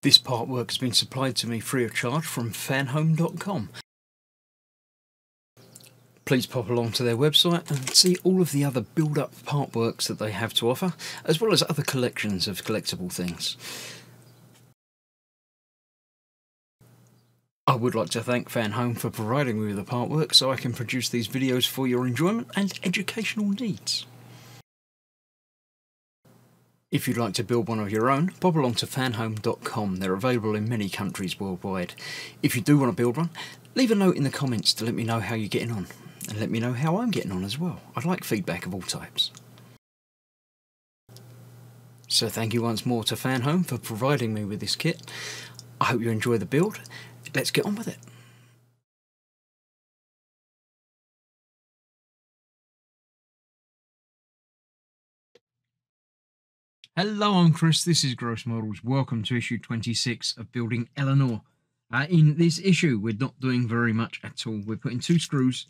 This part work has been supplied to me free of charge from Fanhome.com. Please pop along to their website and see all of the other build-up part works that they have to offer, as well as other collections of collectible things. I would like to thank Fanhome for providing me with the part work so I can produce these videos for your enjoyment and educational needs. If you'd like to build one of your own, pop along to fanhome.com. They're available in many countries worldwide. If you do want to build one, leave a note in the comments to let me know how you're getting on, and let me know how I'm getting on as well. I'd like feedback of all types. So thank you once more to Fanhome for providing me with this kit. I hope you enjoy the build. Let's get on with it. Hello, I'm Chris, this is Gross Models. Welcome to issue 26 of building Eleanor. In this issue, we're not doing very much at all. We're putting 2 screws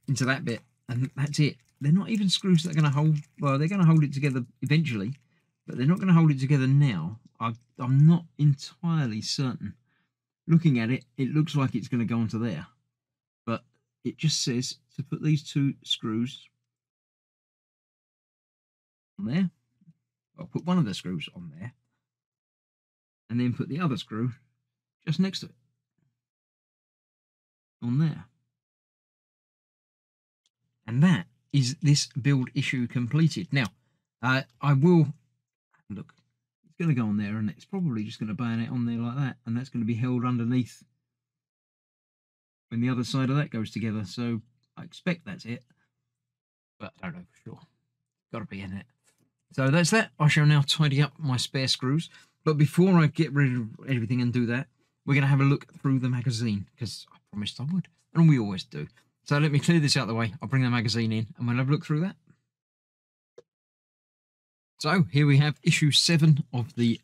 into that bit, and that's it. They're not even screws that are going to hold, well, they're going to hold it together eventually, but they're not going to hold it together now. I'm not entirely certain. Looking at it, it looks like it's going to go onto there, but it just says to put these 2 screws on there. I'll put one of the screws on there and then put the other screw just next to it on there. And that is this build issue completed. Now, I will look, it's going to go on there and it's probably just going to burn it on there like that, and that's going to be held underneath when the other side of that goes together. So I expect that's it, but I don't know for sure. Got to be in it. So that's that. I shall now tidy up my spare screws. But before I get rid of everything and do that, we're going to have a look through the magazine, because I promised I would, and we always do. So let me clear this out of the way. I'll bring the magazine in and we'll have a look through that. So here we have issue 7 of the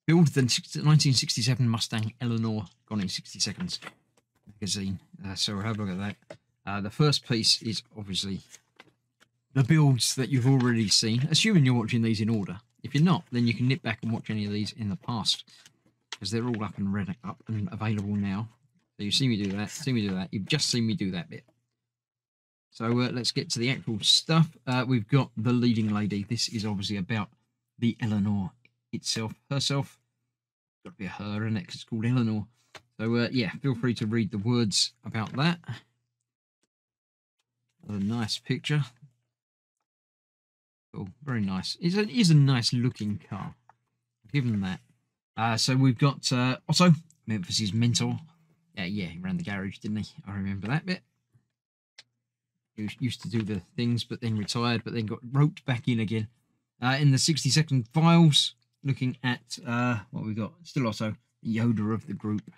build, the 1967 Mustang Eleanor, gone in 60 seconds magazine. So we'll have a look at that. The first piece is obviously the builds that you've already seen, assuming you're watching these in order. If you're not, then you can nip back and watch any of these in the past, because they're all up and available now. So you see me do that, You've just seen me do that bit. So let's get to the actual stuff. We've got the leading lady. This is obviously about the Eleanor herself. Got to be a her, isn't it? 'Cause it's called Eleanor. So yeah, feel free to read the words about that. A nice picture. Oh, very nice. It is a nice looking car. Give them that. So we've got Otto, Memphis's mentor. Yeah, he ran the garage, didn't he? I remember that bit. He used to do the things, but then retired, but then got roped back in again. In the 60-second files, looking at what we got. Still Otto, the Yoda of the group.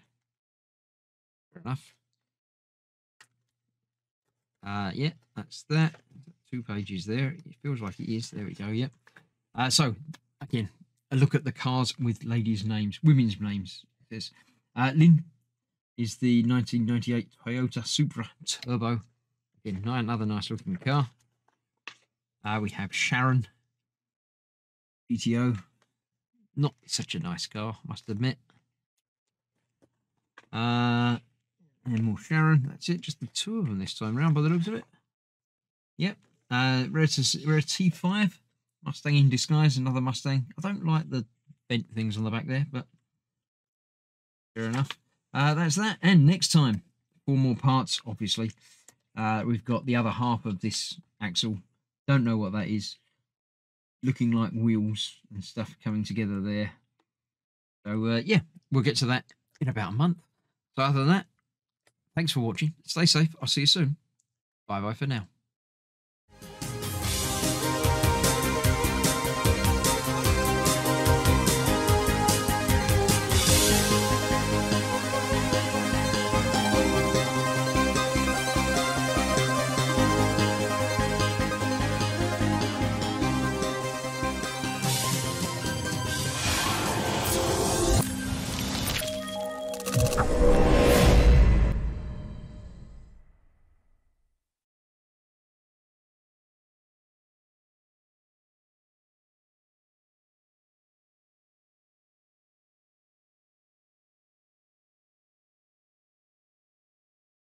Fair enough. Yeah, that's that. 2 pages there. It feels like it is. There we go. Yep. So again, a look at the cars with ladies' names, women's names. There's Lynn is the 1998 Toyota Supra Turbo. Again, another nice looking car. We have Sharon GTO. Not such a nice car, must admit. And more Sharon. That's it. Just the 2 of them this time around, by the looks of it. Yep. Rare T5 Mustang in disguise, another Mustang. I don't like the bent things on the back there, but fair enough. That's that. And next time, 4 more parts, obviously. We've got the other half of this axle. Don't know what that is. Looking like wheels and stuff coming together there. So yeah, we'll get to that in about a month. So other than that, thanks for watching. Stay safe. I'll see you soon. Bye bye for now.